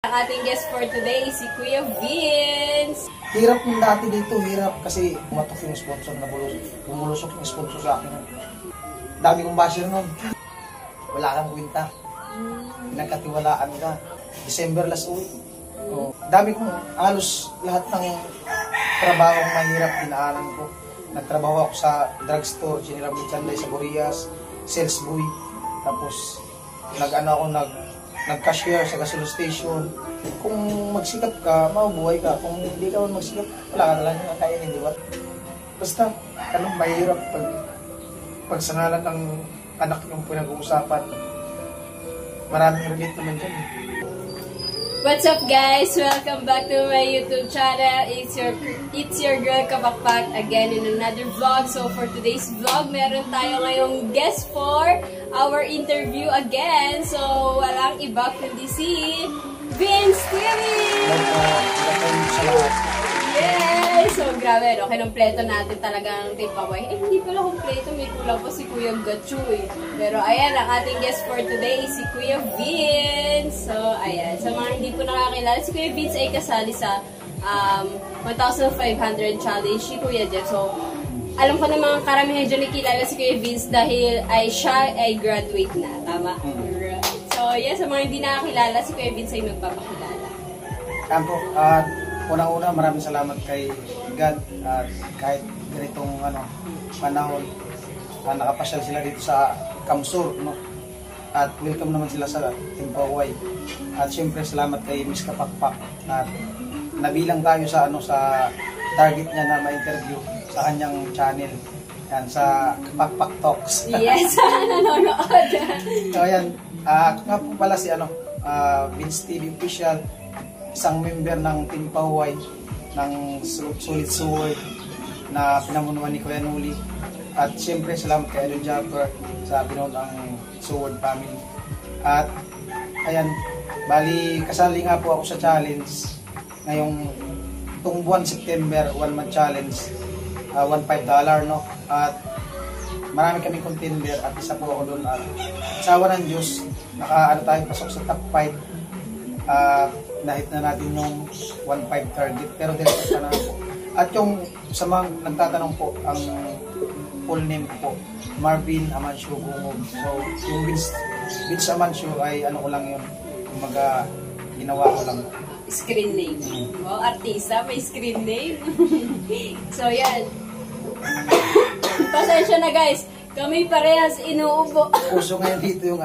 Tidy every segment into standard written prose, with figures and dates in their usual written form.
Ang ating guest for today si Kuya Vince. Hirap yung dati dito, hirap kasi umatok yung sponsor na bumulusok yung sponsor sa akin. Dami kong basher nun. Wala kang kwenta. Pinagkatiwalaan ka. December last week. So, dami kong halos lahat ng trabaho mahirap dinaanan ko. Nagtrabaho ako sa drugstore, General Merchandise sa Burias, sales boy. Tapos nag-cashier sa gasoline station. Kung magsikap ka, mabubuhay ka. Kung hindi ka magsikap, wala ka na lang yung kainin, di ba? Basta, mahirap pag sa ngalan ng anak yung pinag-uusapan. Maraming relate naman dyan. What's up guys? Welcome back to my YouTube channel. It's your girl Kabakpak again in another vlog. So for today's vlog, meron tayo ngayong guest for our interview again. So walang iba kundi si Vince TV! Yes! So grabe, no? Kinumpleto natin talagang tipaway. Hindi pala kumpleto, may kulang pa si Kuya Gachoy. Pero ayan, ang ating guest for today si Kuya Vince. So ayan, sa mga hindi po nakakilala, si Kuya Vince ay kasali sa 1,500 challenge si Kuya Jeff. So alam ko na mga karamihan dyan nakilala si Kuya Vince dahil siya ay graduate na, tama? So yes, sa mga hindi nakakilala, si Kuya Vince ay magpapakilala. Kampo, unang-una, maraming salamat kay God at kahit ganitong panahon, nakapasyal sila dito sa Kamsur, no? At welcome naman sila sa Timpaway. At syempre salamat kay Miss Kapakpak na nabilang tayo sa sa target niya na ma-interview sa kanyang channel. Yan, sa Kapakpak Talks. Yes, nanonood. So ayan, nga po pala si Vince TV Official, isang member ng Team Pahuay ng Solid Sword na pinamunuan ni Kuya Noli. At siyempre salamat kay Idol Japper sa binuo ng Sword family. At ayan, bali kasali nga po ako sa challenge ngayong itong buwan September, 1 month challenge, $15, no? At marami kaming contender at isa po ako doon. At sa awa ng Diyos, tayo pasok sa top 5. Nahit na natin yung 1.5 target, pero dito na po. At yung sa mga nagtatanong po, ang full name po, Marvin Amancio Gungog. So yung Vince Amancio ay ko lang yun, ginawa ko lang. Screen name. Oh, artista, may screen name. So yan. Pasensya na guys, kami parehas inuubo. Puso ngayon dito yung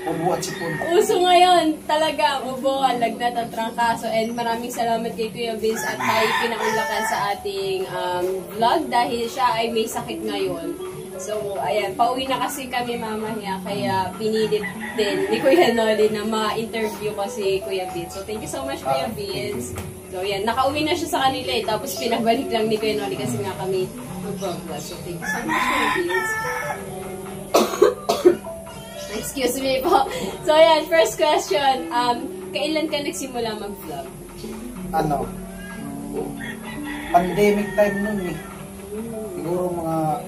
ubo at sipon. Uso ngayon talaga, ubo, lagnat at trangkaso. And maraming salamat kay Kuya Vince at tayo pinaunlakan sa ating vlog dahil siya ay may sakit ngayon. So, ayan, pauwi na kasi kami mamaya, kaya pinilit din ni Kuya Noli na ma-interview ko si Kuya Vince. So, thank you so much, Kuya Vince. So, ayan, nakauwi na siya sa kanila tapos pinabalik lang ni Kuya Noli kasi nga kami mag-vlog. So, thank you so much, Kuya Vince. Excuse me po. So, ayan, first question. Kailan ka nagsimula mag-vlog? Pandemic time nun eh. Siguro mga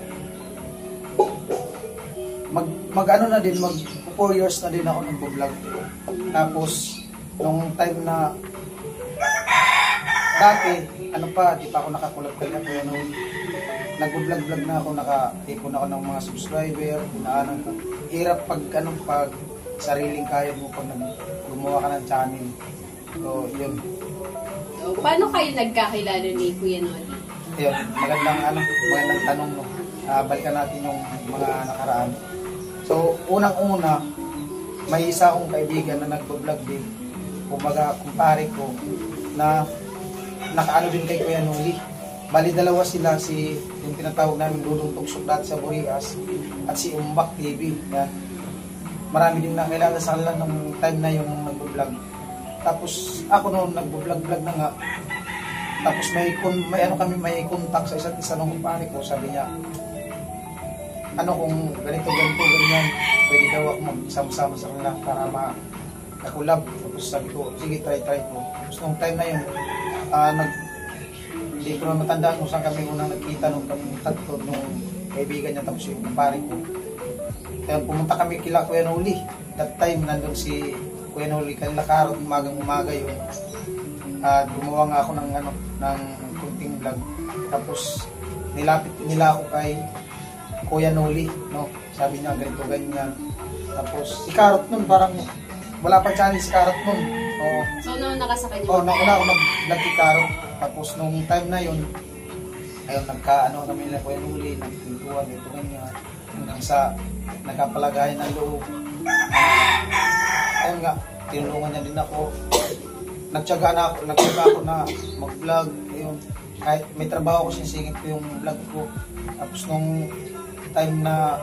mag 4 years na din ako nag-vlog. Tapos, nung time na dati, di pa ako nakakulab kaya nag-vlog na ako, nakatipon ako ng mga subscriber, inaanan ko. Hirap pag sariling kaya mo pag gumawa ka ng channel. So, yun. So, paano kayo nagkakilala ni Kuya Noli? Yun, magandang tanong, no? Balikan natin yung mga nakaraan. So, unang-una, may isa akong kaibigan na nag-vlog din. Kumbaga, kumpare ko, na nakaano din kay Kuya Noli. Bali, dalawa sila, yung tinatawag namin Dudong Tugsok dati sa Burias at si Umbak TV. Yan. Marami din nakilala sa kanila nung time na yung nag-vlog. Tapos ako noon nag-vlog na nga. Tapos may contact sa isa't isa ng kumpare ko. Sabi niya, kung ganito, ganyan, pwede daw ako magsama-sama sa kanila para makakulab. Tapos sabi ko, sige, try ko. Tapos nung time na yun, hindi ko na matandaan kung saan kami unang nagkita nung kami tatlo nung kaibigan niya tapos yung kumpare ko. Kaya pumunta kami kila Kuya Noli. That time nandun si Kuya Noli, kanila karot, umagang-umaga yun. Gumawa nga ako ng kunting vlog. Tapos, nilapit nila ako kay Kuya Noli, no? Sabi niya, ganito, ganyan. Tapos, si Karot nun, parang wala pa channel si Karot nun. Oo. So, nauna ka sa kanya? Oo, nauna ako nag-vlog kay Karot. Tapos, nung time na yun, ayun, kami nila Kuya Noli, nagpintuan, ganito, ganyan. Hanggang sa nagkapalagayan ng loob. Ayun nga, tinulungan niya din ako. Nagtyaga ako na mag-vlog. Ayun, kahit may trabaho ko, sinisingit ko yung vlog ko. Tapos nung time na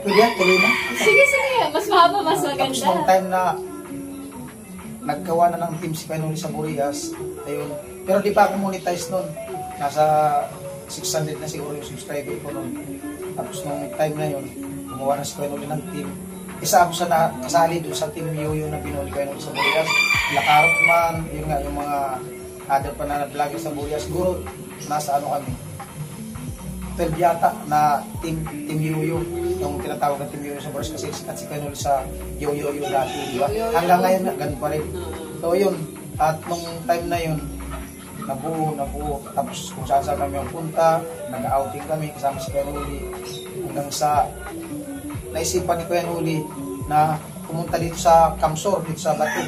pwede yan, tuloy na. Sige. Mas mahaba, mas maganda. Tapos nung time na naggawa na ng team si Kuya Noli sa Burias. Ayun. Pero di pa ako monetize nun. Nasa 600 na siguro yung subscriber ko nun. Tapos nung time na yun, gumawa na si Kuya Noli ng team. Isa ako sa kasali doon sa team Yoyo na binuli Kuya Noli sa Burias. Lakarot man, yun nga, yung mga other pa na vlogger sa Burias. Siguro, nasa kami. 12 yata na team Yoyo. Yung tinatawag na team Yoyo sa Burias kasi sikat si Kuya Noli sa Yoyo dati, di ba? Hanggang ngayon na, ganun pa rin. So yun, at nung time na yun, nabuo. Tapos kung saan kami ang punta, nag-outing kami kasama si Kuya Noli. Hanggang sa naisipan ni Kuya Noli na pumunta dito sa Kamsor, dito sa Bato.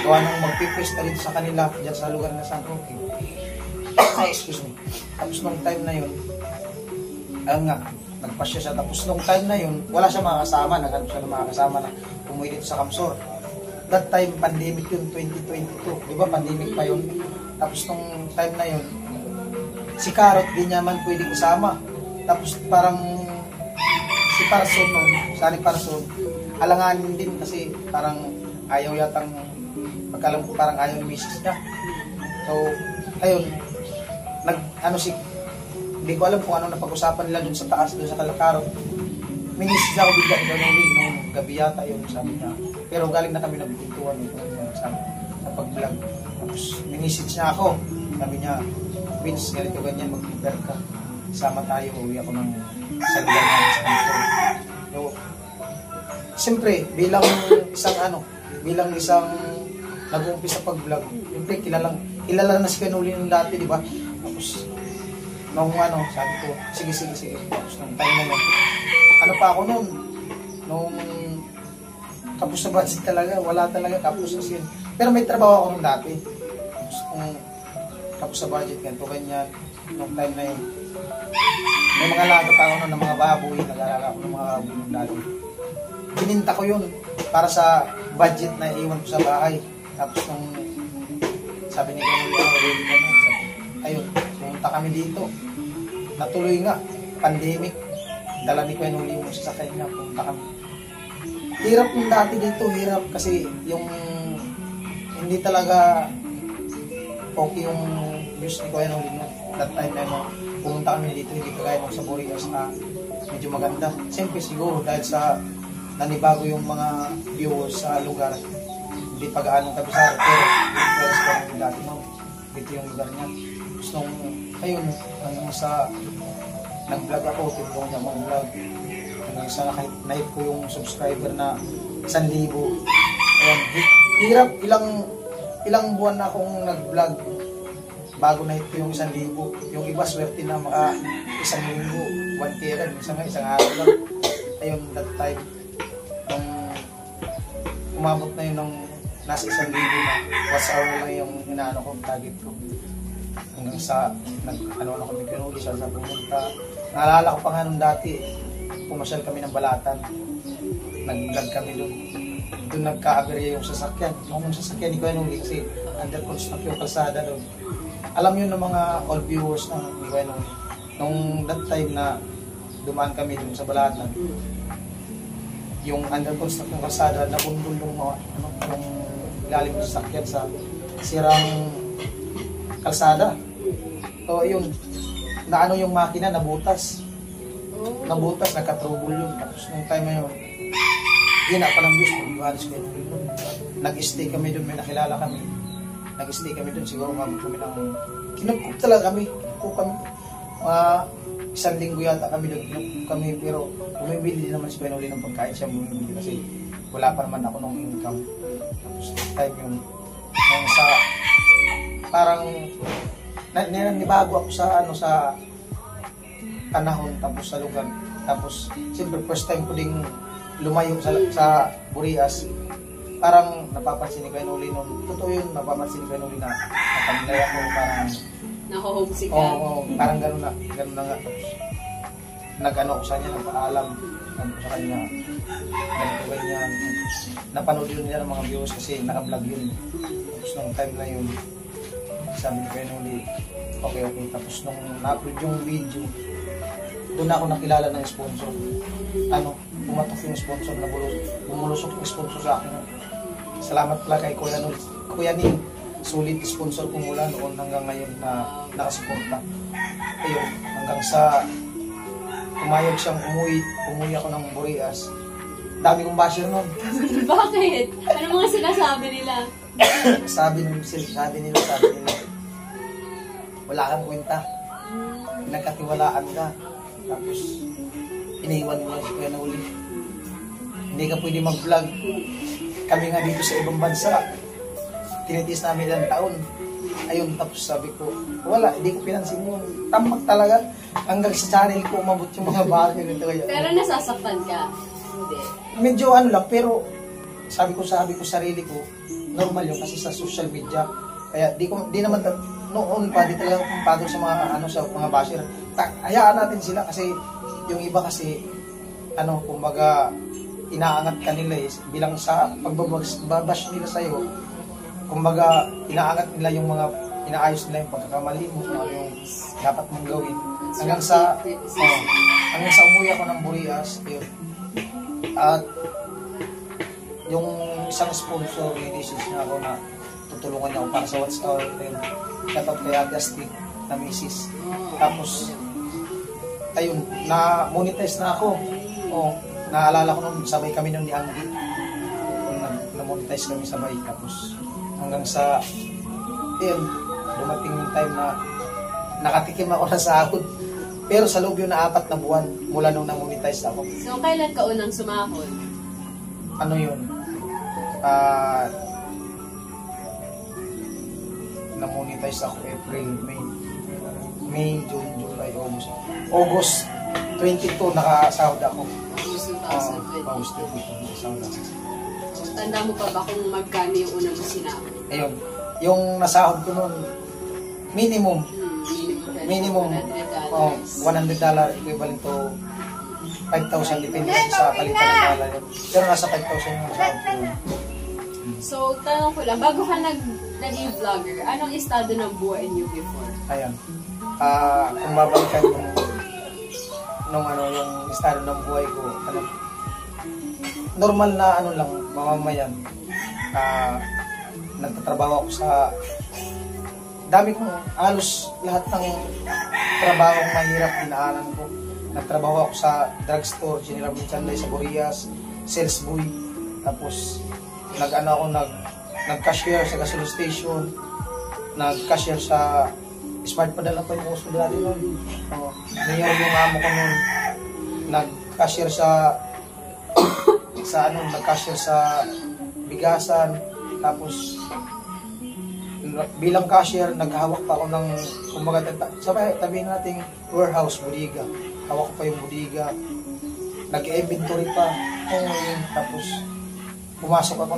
Gawa nang magpipista dito sa kanila, dyan sa lugar na San Roque. Excuse me. Tapos nung time na yun, ayun nga, nagpasya siya. Tapos nung time na yun, wala siya mga kasama. Naghanap siya ng mga kasama na umuwi dito sa Kamsor. That time, pandemic yun, 2022. Di ba, pandemic pa yun. Tapos nung time na yun, si Karot, di niya man pwede kasama. Tapos parang si Parson nun, Sani Parson, alanganin din kasi parang ayaw yatang, pagkalam ko parang ayaw ni misis niya. So, ayun, hindi ko alam kung ano napag-usapan nila dun sa taas, dun sa Kalakarot. Minis ako bigla ni Noli nung gabi yata yun, sabi niya. Pero galing na kami nagpintuan ito, sabi, sa pag-vlog. Tapos, minisits niya ako. Sabi niya, Vince, ganito ganyan, mag-prepare ka. Sama tayo, uwi ako ng sa lugar namin sa Kamsor. So, siyempre, bilang isang nag-uumpisa pag-vlog, siyempre, kilala na si Kuya Noli nung dati, di ba? Tapos, nung sabi ko, sige. Tapos, nung time na yun, pa ako nun? Nung kapos sa budget talaga, wala talaga kapos as yun. Pero may trabaho ako nung dati. Tapos, kung kapos sa budget, ganyan, nung time na yun, may mga alaga pa ako nun ng mga baboy, nag-alaga ako ng mga baboy nung dati. Bininta ko yun para sa budget na iwan ko sa bahay. Tapos nung sabi ni Kuya, ayun, pumunta kami dito. Natuloy nga, pandemic. Dala ni Kuya Noli yung sasakay niya, pumunta kami. Hirap yung dati dito, hirap kasi yung hindi talaga okay yung views ni Kuya Noli. That time na pumunta kami dito, hindi kagaya nung sa Burias na medyo maganda. Siyempre siguro dahil sa nanibago yung mga viewers sa lugar, hindi pa gaano kabisado, pero Burias pa yung dati no, dito yung lugar niya. Tapos nung ayun, hanggang sa nag-vlog ako, tulong niya mag-vlog. Hanggang sa na-hit ko yung subscriber na 1,000. Ayan, hirap, ilang buwan na akong nag-vlog bago na-hit ko yung 1,000. Yung iba swerte na maka 1 linggo, 1K agad, isang araw lang. Ayun, that time, nung umabot na yun ng nasa 1,000 na, watch hour na lang yung inaano ko, target ko. Hanggang sa nag-ano kami Kuya Noli sa pumunta. Naalala ko pa nga nung dati, pumasyal kami ng Balatan. Nag-vlog kami doon. Doon nagka-aberya yung sasakyan. Yung sasakyan ni Kuya Noli kasi under construction yung kalsada doon. Alam yun ng mga all viewers ng Kuya Noli. Nung that time na dumaan kami doon sa Balatan, yung under construction yung kalsada, nabundol yung ilalim ng sasakyan sa sirang kalsada. So, yun, naano yung makina, nabutas, nagka-trouble yun. Tapos, nung time na yun, hina pa ng Diyos, mag-iwalis kayo doon. Nag-stay kami doon, may nakilala kami. Nag-stay kami doon, siguro kami ng, kinagkup talaga kami, isang linggo yata kami doon, kinagkup kami, pero bumibili naman si Kuya Noli ng pagkain siya, bumibili kasi wala pa naman ako ng income. Tapos time yun, yung sa parang nibago ako sa ano sa panahon tapos sa lugar. Tapos siyempre first time ko ding lumayo sa Burias. Parang napapansin ni Kuya Noli noon. Totoo yun, napapansin ni Kuya Noli na napamilay ako, parang nako-homesick ka. Oo, parang gano'n na nga. Tapos nag-ano ko sa kanya, nagpaalam. Nag sa kanya, ganyan. Napanood yun niya ng mga viewers kasi naka-vlog yun. Tapos nung time na yun, sabi ni Kuya Noli, okay. Tapos nung na-upload yung video, doon ako nakilala ng sponsor. Pumatok yung sponsor na bumulusok yung sponsor sa akin. Salamat pala kay Kuya Noli. Kuya Ning, sulit sponsor ko mula noon hanggang ngayon na nakasuporta. Ayun, hanggang sa umayag siyang umuwi ako ng Burias. Dami kong basher noon. Bakit? Ano mga sinasabi nila? sabi nila, wala kang kwenta. Pinagkatiwalaan ka. Tapos, iniwan mo si Kuya Noli. Hindi ka pwede mag-vlog. Kami nga dito sa ibang bansa. Tinitiis namin ilang taon. Ayun, tapos sabi ko, wala, hindi ko pinansin yun. Tambak talaga. Hanggang sa channel ko, umabot yung mga bagay nito. Pero nasasaktan ka? Hindi. Medyo ano lang, pero sabi ko sarili ko, normal yun kasi sa social media. Kaya di naman noon pa, di talaga pumpadol sa mga sa mga basher. Hayaan natin sila kasi yung iba kasi kumbaga inaangat ka nila bilang sa pagbabash nila sa'yo, kumbaga inaangat nila yung mga inaayos nila yung pagkakamali mo, ano yung dapat mong gawin. Hanggang sa umuwi ako ng Burias, yun. At yung isang sponsor, i-message na ako na tutulungan niya ako para sa What's Our Friend. Katap kay Agustin na misis. Tapos, ayun, na-monetize na ako. Naalala ko nung sabay kami nung ni Angie. Na-monetize kami sabay. Tapos, hanggang sa, dumating yung time na nakatikim ako na sahod. Pero sa loob yun na 4 na buwan mula nung na-monetize ako. So, kailan ka unang sumahod? Ano yun? Na-monetize ako April, May, June, July, August. August 22 nakasahod ako. August 2020. August 22 nakasahod ako. Tanda mo pa ba kung magkano yung unang mo sinahod? Ayun. Yung nasahod ko noon, minimum $100 equivalent to 5,000 depende sa palitan ng dollar yun. Pero nasa 5,000 yung nasahod ko. So, tanong ko lang, bago ka naging vlogger, anong estado ng buhay niyo before? Ayan. Kung babalikan yung estado ng buhay ko, normal na lang, mamamayan. Nagtatrabaho ako sa dami kong halos lahat ng trabahong mahirap dinaanan ko. Nagtrabaho ako sa drugstore, General Merchandise sa Burias, sales boy. Tapos nag-cashier sa gasoline station, nag-cashier sa Smart Padala pa yung uso dati nun. Mayor yung amo ko nun. Nag-cashier nag-cashier sa bigasan. Tapos bilang cashier, naghawak pa ako ng sabihin natin warehouse, bodega. Hawak ko pa yung bodega. Nag-inventory pa. Tapos pumasok ako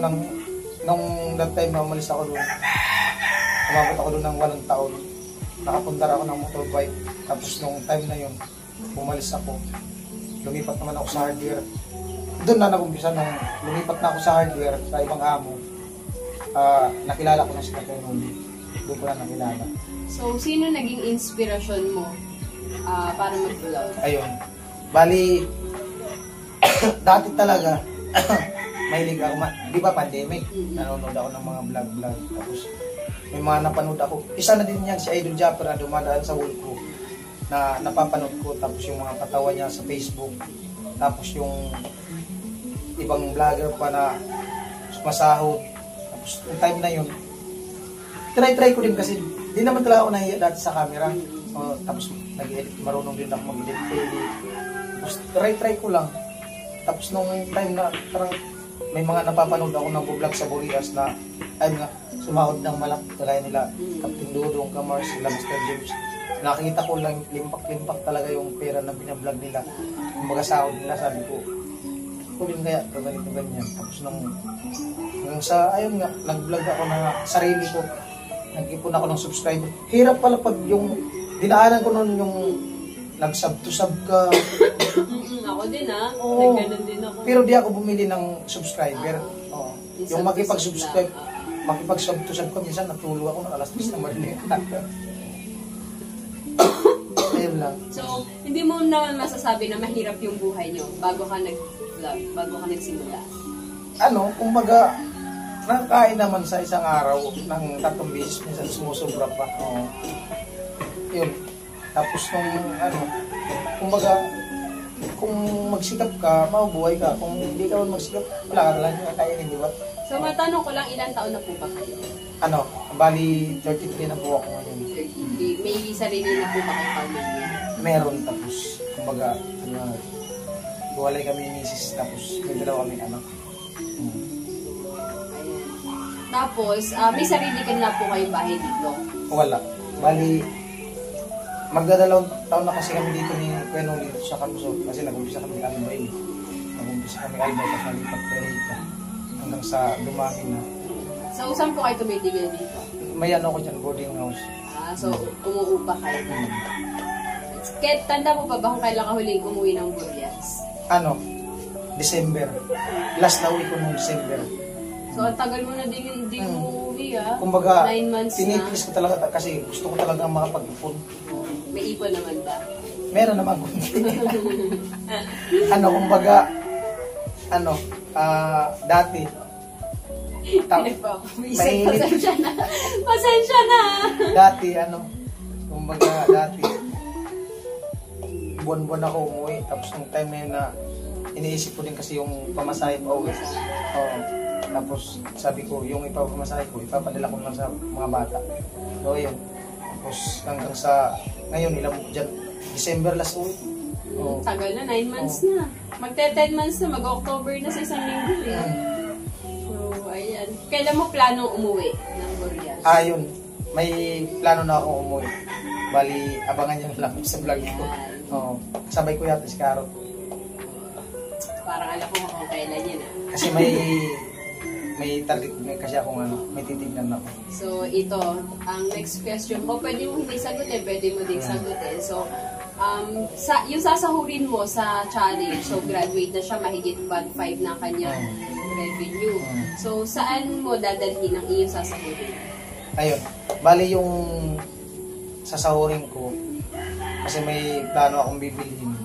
nung that time na umalis ako doon. Umabot ako doon ng 8 taon. Nakapundar ako ng motorbike. Tapos nung time na yun, umalis ako. Lumipat naman ako sa hardware. Doon na nag-umpisa nung lumipat na ako sa hardware sa ibang amo. Nakilala ko na si Kuya Noli. Doon ko na nakilala. So, sino naging inspirasyon mo para mag-vlog? Ayun. Bali, dati talaga, mahilig ako. Di ba pandemic? Nanonood ako ng mga vlog-vlog. Tapos, may mga napanood ako. Isa na din yan si Idol Japper na dumadaan sa wall ko na napapanood ko. Tapos yung mga katawa niya sa Facebook. Tapos yung ibang vlogger pa na masahod. Tapos yung time na yun, try ko din kasi di naman talaga ako nahiya dati sa camera. Tapos nag-edit, marunong din ako mag-edit. Tapos try ko lang. Tapos nung time na parang may mga napapanood ako ng vlog sa Burias na ay nga sumahod ng malak kagaya nila Captain Dudong, Kamars, sila Mr. James. Nakikita ko lang limpak-limpak talaga yung pera na binablog nila. Yung mga sahod nila, sabi ko, din kaya ganito ganyan. Tapos nung sa ayun nga, nag-vlog ako na sarili ko, nag-ipon ako ng subscriber. Hirap pala pag yung dinaanan ko noon yung nag-sub to sub ka. Ako din Oo. Nagganon din ako. Pero di ako bumili ng subscriber. Oo. Yung makipag-subscribe, makipag-sub to sub ko, minsan natulo ako ng alas 10 na mali. Ayun lang. So, hindi mo naman masasabi na mahirap yung buhay nyo bago ka nag-vlog, bago ka nagsimula. Ano, kumbaga, nakakain naman sa isang araw ng 3 beses, minsan sumusobra pa. Oo. Yun. Tapos kumbaga, kung magsikap ka, mabubuhay ka. Kung hindi ka magsikap, wala ka lang yung kakainin, di ba? So, matanong ko lang, ilang taon na po ba kayo? Bali, 33 na po ako ngayon. 30. May sarili na po ba kayo pamilya? Meron, tapos, kumbaga, hiwalay kami ni misis, tapos may 2 kaming anak. Ayan. Tapos, may sarili ka na po kayong bahay dito? Wala. Bali, magdadalawang taon na kasi kami dito ni Kuya dito sa Kalusot kasi nag-umpisa kami Albay. Nag-umpisa kami Albay tapos nalipat Perita hanggang sa dumami na. So, saan po kayo tumitigil dito? May ano ko dyan, boarding house. So, umuupa kayo na. Kaya tanda mo pa ba kung kailan ka huling umuwi ng Burias? December. Last na uwi ko nung December. So, ang tagal mo na din umuwi Kumbaga, 9 months na. tinitiis ko talaga kasi gusto ko talaga makapag-ipon. May ipon naman ba? Meron naman kundi. Kumbaga, dati, Pasensya na. Pasensya na. dati, kumbaga, buwan-buwan ako umuwi. Tapos nung time na yun na, iniisip ko din kasi yung pamasahe pa uwi. Tapos sabi ko, yung ipapamasahe ko, ipapadala ko lang sa mga bata. So, yun. Tapos hanggang sa, ngayon, ilang dyan, December last uwi. Tagal na, 9 months na. Magte-10 months na, mag-October na sa isang linggo So, ayan. Kailan mo plano umuwi ng Burias? Yun. May plano na ako umuwi. Bali, abangan nyo na lang sa vlog ko. Sabay ko yata si Caro. Parang alam ko kung kailan yan Kasi may target kasi akong may titignan ako. So, ito, ang next question ko, pwede mo hindi sagutin, pwede mo din sagutin. So, yung sasahurin mo sa challenge, so graduate na siya, mahigit 1.5 na kanyang revenue. So, saan mo dadalhin ang iyong sasahurin? Ayun, bali yung sasahurin ko, kasi may plano akong bibilhin.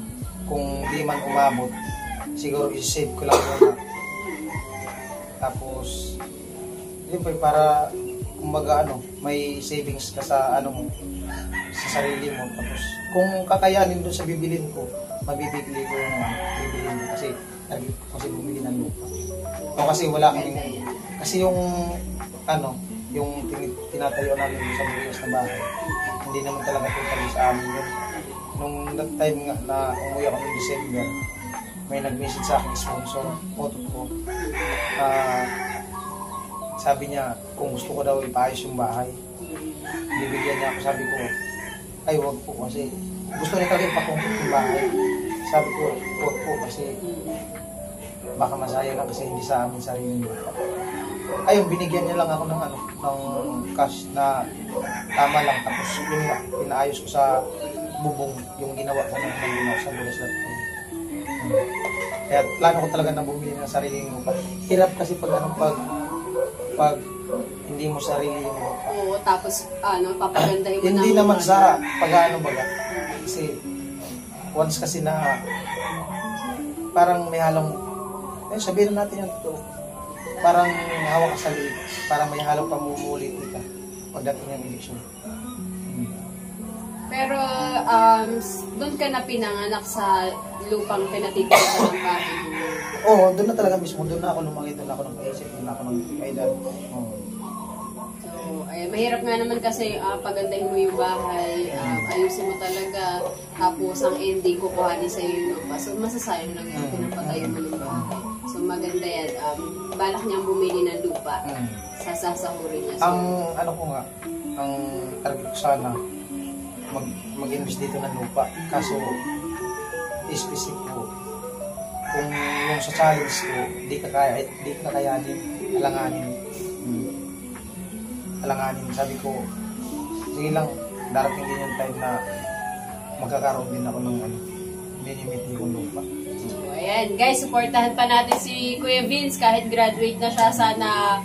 Kung di man umabot, siguro i-save ko lang muna. Tapos, yun po, para kumbaga may savings ka sa sa sarili mo. Tapos, kung kakayanin doon sa bibilin ko, mabibili ko yung bibilin ko kasi bumili ng lupa. O kasi wala kaming, kasi yung yung tinatayo namin sa Burias na bahay, hindi naman talaga totally sa amin yun. Nung that time nga na umuwi ako ng December, may nag-message sa akin sponsor, photo ko. Sabi niya, kung gusto ko daw ipaayos yung bahay, bibigyan niya ako. Sabi ko, ay wag po kasi gusto niya talaga ipakumpit yung bahay. Sabi ko, wag po kasi baka masaya lang kasi hindi sa amin sarili niya. Ayun, binigyan niya lang ako ng cash na tama lang. Tapos yun nga, pinaayos ko sa bubong yung ginawa ko ng sa Burias. Kaya plano ko talaga na bumili ng sariling lupa. Hirap kasi pag hindi mo sarili yung lupa. Oo, tapos papagandahin mo hindi naman sa baga. Kasi once kasi na parang may halong, sabihin natin yung totoo, parang hawak ka sa liit, parang may halong pamumulit ka pagdating ng eleksyon. Pero doon ka na pinanganak sa lupang pinatitirahan ng bahay mo? Oo, doon na talaga mismo. Doon na ako lumaki, doon na ako nag-isip, doon na ako nag-edad. So, mahirap nga naman kasi pagandahin mo yung bahay, ayusin mo talaga, tapos ang ending kukuhanin sa iyo yung lupa. So, masasayang lang yung pinapatayo mo ng bahay. So, maganda yan. Balak niyang bumili ng lupa. Sasasahurin niya. So, Ang ano ko nga, ang target ko sana, mag-invest dito ng lupa. Kaso, specific ko, kung yung sa challenge ko, di kakayanin, alanganin. Sabi ko, sige lang, darating din yung time na magkakaroon din ako ng minimiti kong lupa. So, ayan. Guys, supportahan pa natin si Kuya Vince kahit graduate na siya. Sana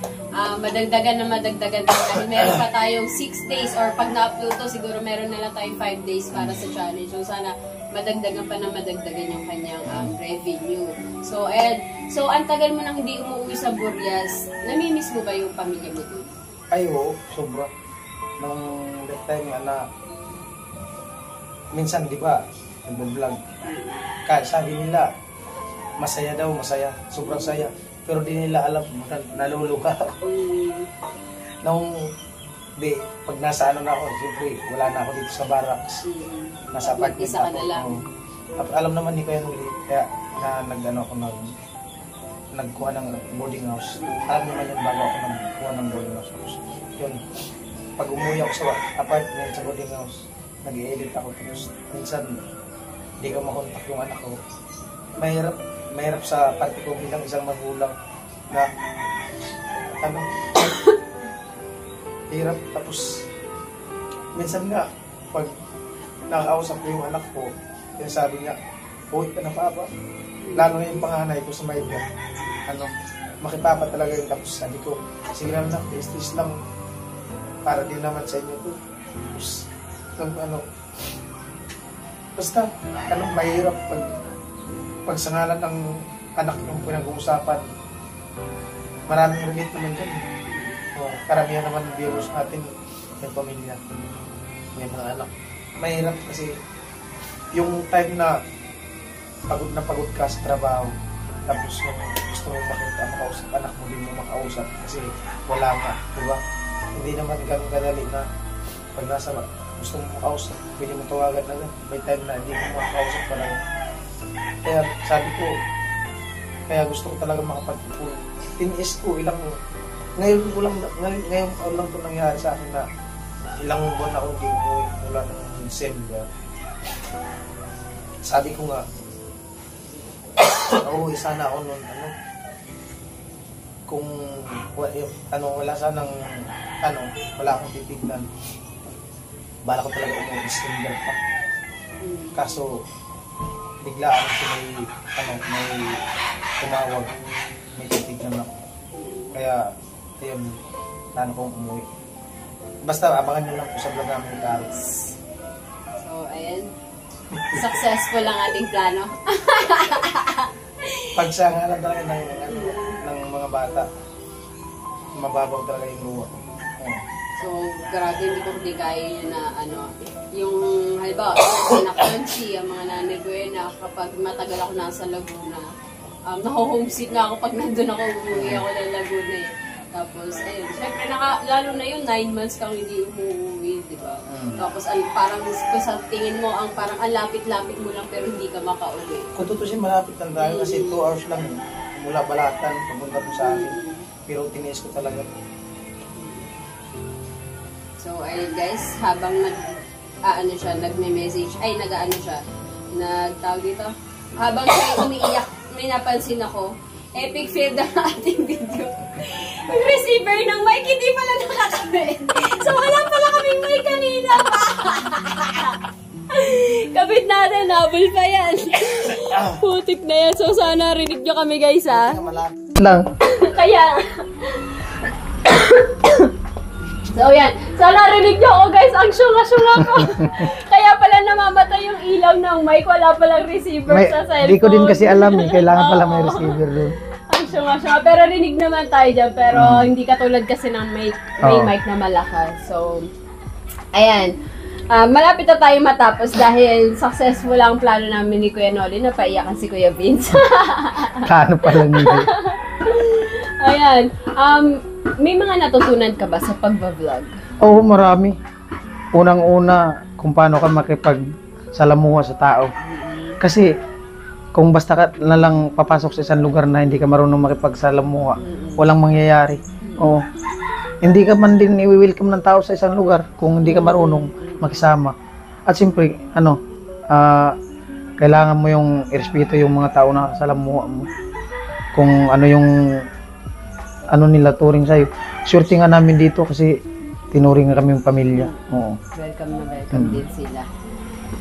madagdagan dahil meron pa tayong 6 days or pag na-upload to, siguro meron na lang tayong 5 days para sa challenge. So, sana madagdagan yung kanyang revenue. So, ang tagal mo nang hindi umuwi sa Burias, namimiss mo ba yung pamilya mo doon? Ay, oo, sobra. Nung that time na, minsan, di ba, nag-vlog. Kaya sabi nila, masaya, sobrang saya. Pero di nila alam, naluluka. Pag nasa na ako, siyempre, wala na ako dito sa barracks. Nasa apartment Isa ka na lang. Alam naman ni Kuya Nuli, kaya nagkuha ng boarding house. Alam naman yun bago ako nagkuha ng boarding house. Yun, pag umuwi ako sa apartment, sa boarding house, nag-i-edit ako. Tapos minsan, hindi ka makontak yung anak ko. Mahirap sa parte ko bilang isang magulang na hirap. Tapos minsan nga pag nakakausap ko yung anak ko, yung sabi niya, uwi ka na papa. Lalo yung panganay ko sa Maynila, makipapa talaga yun. Tapos sabi ko, sige lang na, taste lang para din naman sa inyo to. Tapos basta mahirap pag sa ngalan ng anak yung pinag-uusapan. Maraming relate naman dyan. Karamihan naman ng viewers natin may pamilya, may mga anak. Mahirap kasi yung time na pagod ka sa trabaho, tapos yung gusto mo makausap anak mo, din mo makausap kasi wala nga, diba? Hindi naman ganun kadali na pag nasa gusto mo makausap, pwede mo tawagan na lang. May time na hindi mo makausap pa lang. Kaya sabi ko, kaya gusto ko talaga makapag-ipon. Tiniis ko ngayon lang ito nangyari sa akin na ilang buwan ako hindi umuwi mula ng December. Sabi ko nga, uuwi sana ako noon, kung wala sanang wala akong titignan, bala ko talaga umuwi December pa. Kaso biglaan may tumawag, may titignan ako. Kaya ayun, plano kong umuwi. Basta abangan nyo lang po sa vlog namin ni Carlos. So, ayan. Successful ang ating plano. Pagsangalan talaga ng mga bata, mababaw talaga yung luwa. So, grabe, hindi kaya yun na yung halimbawa, na crunchy, ang mga nanay ko yun na kapag matagal ako nasa Laguna, naho-homesick na ako pag nandun ako, umuwi ako ng Laguna eh. Tapos, ayun, syempre, lalo na yun, 9 months kang hindi umuwi, di ba? Tapos, parang sa tingin mo, parang ang lapit-lapit mo lang pero hindi ka makauwi. Kung tutusin, malapit lang tayo kasi 2 hours lang mula Balatan, papunta po sa akin. Pero tiniis ko talaga. So, ayun guys, habang nagme-message, nagtawag dito, habang siya umiiyak, may napansin ako, epic fail ng ating video. Yung receiver ng mic, hindi pala nakakabit. So, wala pala kaming mic kanina pa. Kapit natin, nabol pa yan. Putik na yan. So, sana rinig nyo kami guys, ha? Malapit lang. Kaya, so, yan. Sana rinig nyo ako, guys. Ang syunga-syunga ko. Kaya pala namamatay yung ilaw ng mic. Wala palang receiver sa cellphone. Hindi ko din kasi alam eh. Kailangan pala may receiver doon. Ang syunga-syunga. Pero rinig naman tayo dyan. Pero hindi katulad kasi ng may mic na malakas. So, ayan. Malapit na tayo matapos dahil successful ang plano namin ni Kuya Noli na paiyakan si Kuya Vince. Plano pala nito. Ayan. May mga natutunan ka ba sa pagbablog? Oo, marami. Unang-una, kung paano ka makipagsalamuha sa tao. Kasi, kung basta ka na lang papasok sa isang lugar na hindi ka marunong makipagsalamuha, walang mangyayari. Oo. Hindi ka man din i-welcome ng tao sa isang lugar kung hindi ka marunong makisama. At siyempre, kailangan mo yung irespeto yung mga tao na kasalamuha mo. Kung ano yung nila turing sa'yo. Swerte nga namin dito kasi tinuring na kami yung pamilya. Oo. Welcome na welcome din sila.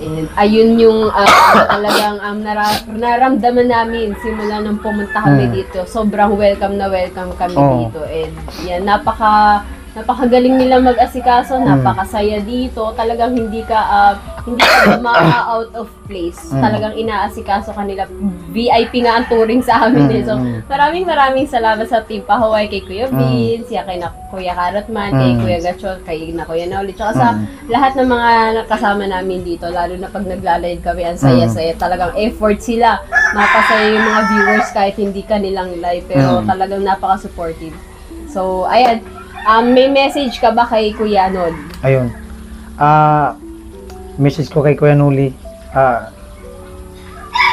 And ayun yung talagang naramdaman namin simula nung pumunta kami dito. Sobrang welcome na welcome kami dito. And yan, napakagaling nila mag-asikaso, napakasaya dito. Talagang hindi ka out of place. Talagang inaasikaso kanila. VIP nga ang touring sa amin. So, maraming salamat sa Team Pahuway, kay Kuya Vince, kay Kuya Carrotman, kay Kuya Gachol, kay Kuya Nauli, tsaka sa lahat ng mga nakasama namin dito, lalo na pag naglalayad kami, ang saya-saya. Talagang effort sila. Mapasaya yung mga viewers kahit hindi kanilang live, pero talagang napaka-supportive. So, ayan. May message ka ba kay Kuya Nol? Ayun. Message ko kay Kuya Noli.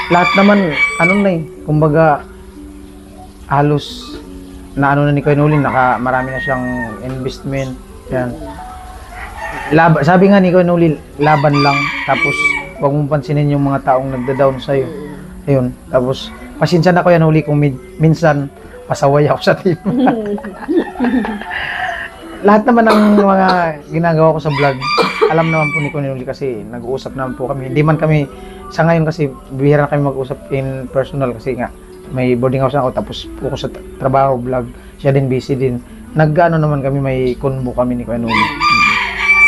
Lahat naman, kumbaga, halos na ni Kuya Noli, marami na siyang investment. Yan. Sabi nga ni Kuya Noli, laban lang. Tapos, huwag mong pansinin yung mga taong nagda-down sa'yo. Ayun. Tapos, pasensya na Kuya Noli kung minsan, pasaway ako sa team. Lahat naman ng mga ginagawa ko sa vlog, alam naman po ni Kuya Noli kasi nag-uusap naman po kami. Hindi man kami, sa ngayon kasi bihira na kami mag-usap in personal kasi nga may boarding house na ako tapos po sa trabaho, vlog, siya din busy din. Nag-ano naman kami, may convo kami ni Kuya Noli.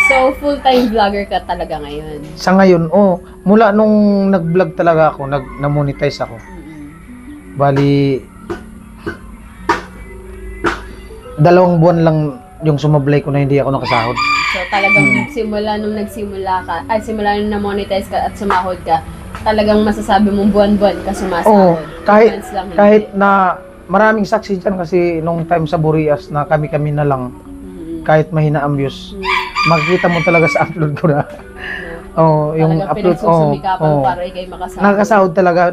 So, full-time vlogger ka talaga ngayon? Sa ngayon, mula nung nag-vlog talaga ako, na-monetize ako. Bali, 2 buwan lang yung sumablay ko na hindi ako nakasahod. So talagang simula nung na-monetize ka at sumahod ka, talagang masasabi mong buwan-buwan ka sumasahod. Kahit na maraming saksi dyan kasi nung time sa Burias na kami-kami na lang, kahit mahina ang views, makikita mo talaga sa upload ko na. Yung upload para ikay makasahod. Nakasahod talaga,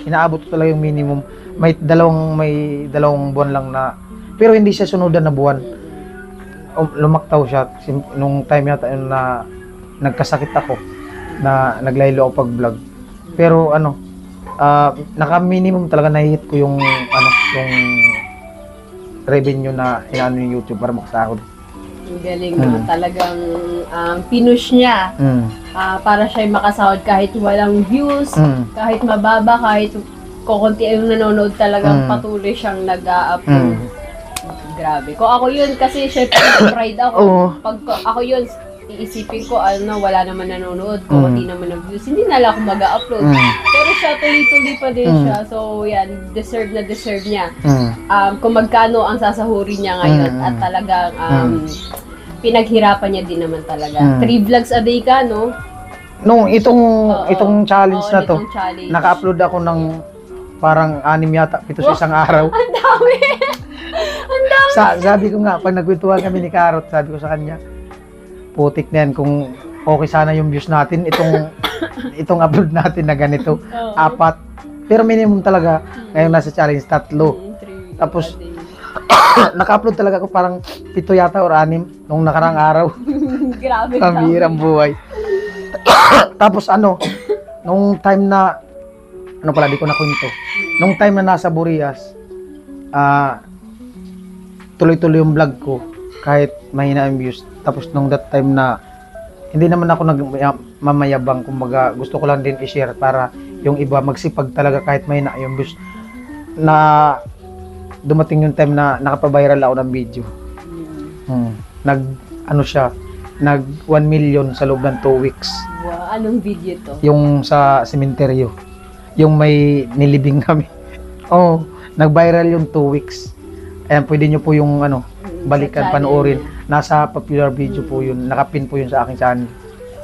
inaabot ko talaga yung minimum. May dalawang buwan lang na, pero hindi siya sunudan na buwan. Lumaktaw siya nung time yata yun na nagkasakit ako na naglaylo ako pag vlog. Pero naka-minimum talaga na-hit ko yung revenue na inaano yung YouTube para makasahod. Galing no, talagang pinush niya para siya makasahod kahit walang views, kahit mababa, kahit kukunti yung nanonood, talagang patuloy siyang nag-a-upload. Grabe. Kung ako yun, kasi syempre pride ako. Pag ako yun, iisipin ko, wala naman nanonood, kukunti naman ng views, hindi na lang ako mag-upload. Pero siya, tuloy-tuloy pa din siya. So, yan, deserve niya. Kung magkano ang sasahurin niya ngayon at talagang pinaghirapan niya din naman talaga. 3 vlogs a day ka, no? Nung itong challenge na to, naka-upload ako ng parang 6 yata, 7 sa isang araw. Ang dami! Ang dami! Sabi ko nga, pag nagkwentuhan kami ni Carrot, sabi ko sa kanya, putik na yan, kung okay sana yung views natin, itong upload natin na ganito, 4. Pero minimum talaga, ngayon nasa challenge, 3. Tapos, naka-upload talaga ako parang 7 yata or 6 nung nakarang araw. Grabe. Pambihirang buhay. Tapos nung time na, di ko nakwento. Nung time na nasa Burias, tuloy-tuloy yung vlog ko kahit mahina ang views. Tapos nung that time na hindi naman ako nagmamayabang, kumbaga gusto ko lang din i-share para yung iba magsipag talaga kahit mahina yung views. Na dumating yung time na nakapaviral ako ng video. Nag 1 million sa loob ng 2 weeks. Wow, anong video to? Yung sa sementeryo. Yung may nilibing kami. Nag-viral yung 2 weeks. Ayan, pwede nyo po yung balikan, panoorin. Nasa popular video po yun. Nakapin po yun sa aking channel.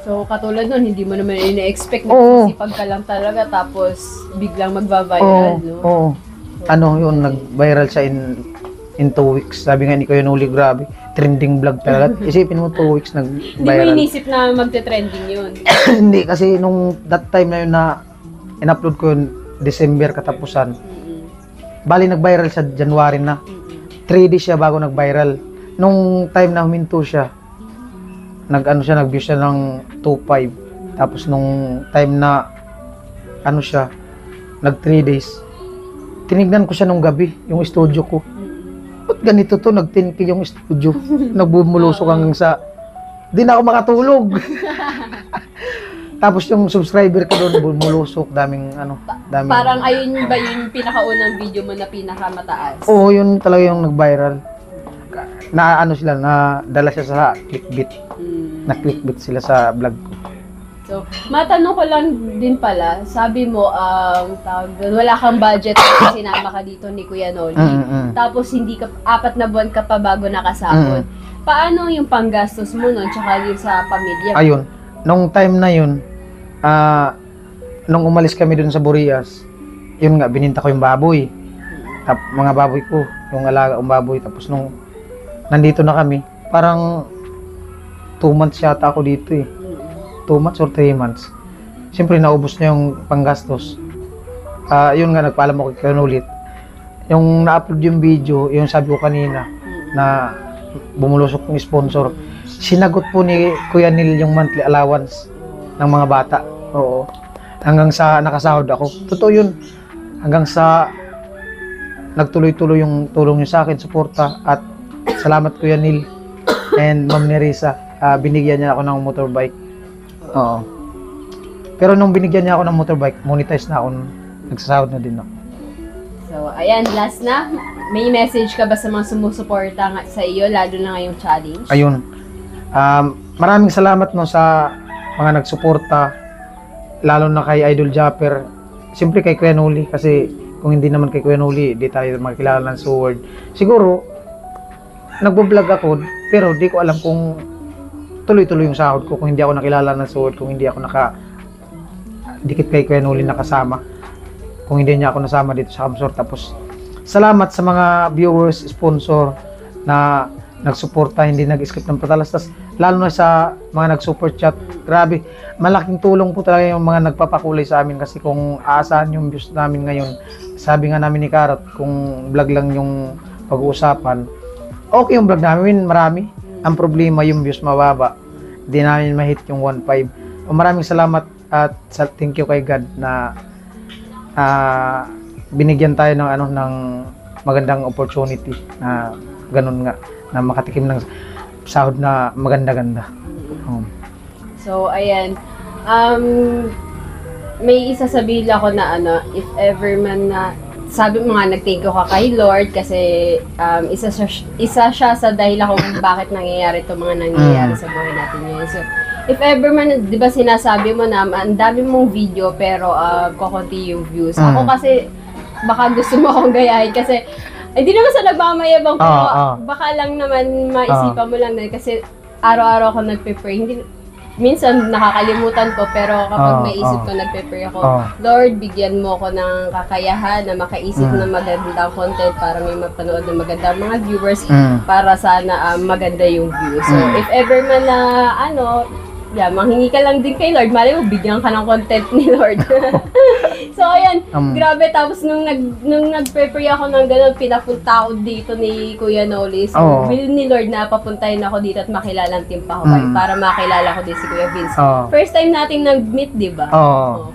So, katulad nun, hindi mo naman ina-expect na sipag ka lang talaga tapos biglang magva-viral, no? Yun, nag-viral siya in 2 weeks. Sabi nga ni Kuya Noli, grabe, trending vlog talaga. Isipin mo 2 weeks nag-viral. Hindi mo inisip na magte-trending yun? Hindi, kasi nung that time na yun na in-upload ko yun, December katapusan. Bali nag-viral sa January na. 3 days siya bago nag-viral. Nung time na huminto siya, nag-view siya ng 2.5. Tapos nung time na siya, nag 3 days. Tinignan ko siya nung gabi, yung studio ko. Ba't ganito to? Nag 10K yung studio. Nagbumulusok hanggang sa di na ako makatulog. Tapos yung subscriber ko doon bumulusok, daming. Parang ayun ba yung pinakaunang video mo na pinakamataas? Oo, yun talaga yung nag-viral. Sila, dala siya sa clickbait. Na-clickbait sila sa vlog ko. So, matanong ko lang din pala, sabi mo, wala kang budget kasi sinama ka dito ni Kuya Noli. Tapos hindi ka, 4 na buwan ka pa bago nakasahod. Paano yung panggastos mo nun, tsaka yung sa pamilya? Ayun, nung time na yun, nung umalis kami dun sa Burias, yun nga, bininta ko yung baboy. Mga baboy ko, yung alaga kong baboy. Tapos nung nandito na kami, parang 2 months yata ako dito eh. 2 months or 3 months. Siyempre, naubos na yung panggastos. Yun nga, nagpaalam ako kay ulit. Yung na-upload yung video, yung sabi ko kanina, na bumulusok yung sponsor, sinagot po ni Kuya Neil yung monthly allowance ng mga bata. Oo. Hanggang sa nakasahod ako. Totoo yun. Hanggang sa nagtuloy-tuloy yung tulong niyo sa akin, suporta. At salamat Kuya Neil and Ma'am Nerissa. Binigyan niya ako ng motorbike. Oo. Pero nung binigyan niya ako ng motorbike, monetize na ako. Nagsasahod na din ako. So, ayan, last na. May message ka ba sa mga sumusuporta sa iyo, lalo na ngayong challenge? Ayun. Maraming salamat no sa mga nagsuporta, lalo na kay Idol Japper. Siyempre kay Kuya Noli, kasi kung hindi naman kay Kuya Noli, di tayo makilala ng Sword. Siguro, nagbo-vlog ako, pero di ko alam kung tuloy-tuloy yung sahod ko, kung hindi ako nakilala ng Sword, kung hindi ako dikit kay Kuya Noli nakasama, kung hindi niya ako nasama dito sa Kamsor. Tapos, salamat sa mga viewers, sponsor na nagsuporta, hindi nag-skip ng patalastas, lalo na sa mga nag-super chat. Grabe, malaking tulong po talaga yung mga nagpapakulay sa amin, kasi kung aasahan yung views namin ngayon, sabi nga namin ni Karot, kung vlog lang yung pag-uusapan, okay yung vlog namin, marami. Ang problema yung views mababa, hindi namin ma-hit yung 1.5. Maraming salamat at thank you kay God na binigyan tayo ng ng magandang opportunity na ganun nga, na makatikim ng sahod na maganda-ganda. So, ayan. May isasabihin ako na if ever man na, sabi mo nga, nag-thank you ka kay Lord kasi isa siya sa dahilan kung bakit nangyayari itong mga nangyayari sa buhay natin ngayon. So, if ever man, di ba sinasabi mo na ang dami mong video pero kukunti yung views. Ako kasi, baka gusto mo akong gayahin kasi hindi naman sa nagmamayabang, pero baka lang naman maisipan mo lang din kasi araw-araw ako nagpe-pray. Minsan nakakalimutan ko, pero kapag maisip ko, nagpe-pray ako, Lord, bigyan mo ko ng kakayahan na makaisip ng magandang content para may mapanood ng magandang mga viewers para sana maganda yung view. So, if ever man na manghingi ka lang din kay Lord, malay mo, bigyan ka ng content ni Lord. So, ayan, grabe. Tapos, nung nag-prepare ako ng gano'n, pinapunta ako dito ni Kuya Noli. So, will ni Lord na papuntahin ako dito at makilala ang Team Pahuway para makilala ko din si Kuya Vince. First time nating nag-meet, di ba?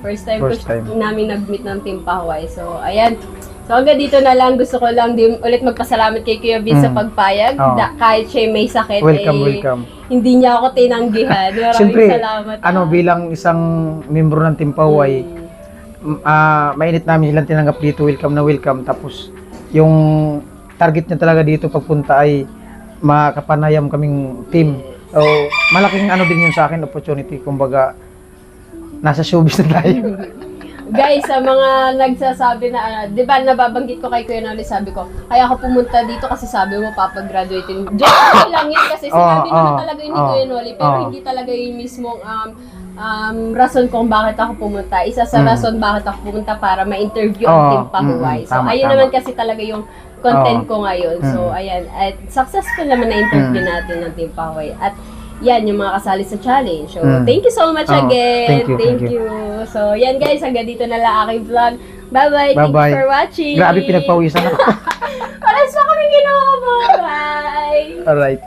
First time namin nag-meet ng Team Pahuway. So, ayan. So, hanggang dito na lang. Gusto ko lang din ulit magpasalamat kay Kuya Vince sa pagpayag. Kahit siya may sakit, welcome. Hindi niya ako tinanggihan. Maraming Siyempre, salamat. bilang isang membro ng Team Pahuway, mainit namin silang tinanggap dito, welcome na welcome. Tapos, yung target niya talaga dito pagpunta ay makapanayam kaming team. So, malaking din yun sa akin, opportunity. Kumbaga, nasa showbiz na tayo. Guys, sa mga nagsasabi na, di ba nababanggit ko kay Kuya Noli, sabi ko, kaya ako pumunta dito kasi sabi mo, papagraduating. Joke lang yun kasi sinabi naman talaga yun ni Kuya Noli, pero hindi talaga yung mismong rason kung bakit ako pumunta. Isa sa rason bakit ako pumunta para ma-interview ang Team Pahuway. So, ayun naman kasi talaga yung content ko ngayon. So, ayan. At successful naman na-interview natin ng Team Pahuway. At yan, yung mga kasali sa challenge. So, thank you so much again. Thank you. So, yan guys, hanggang dito na lang aking vlog. Bye-bye. Thanks Bye-bye. for watching. Grabe, pinagpawisan ako. Pares pa kami ginawa. Bye. Alright.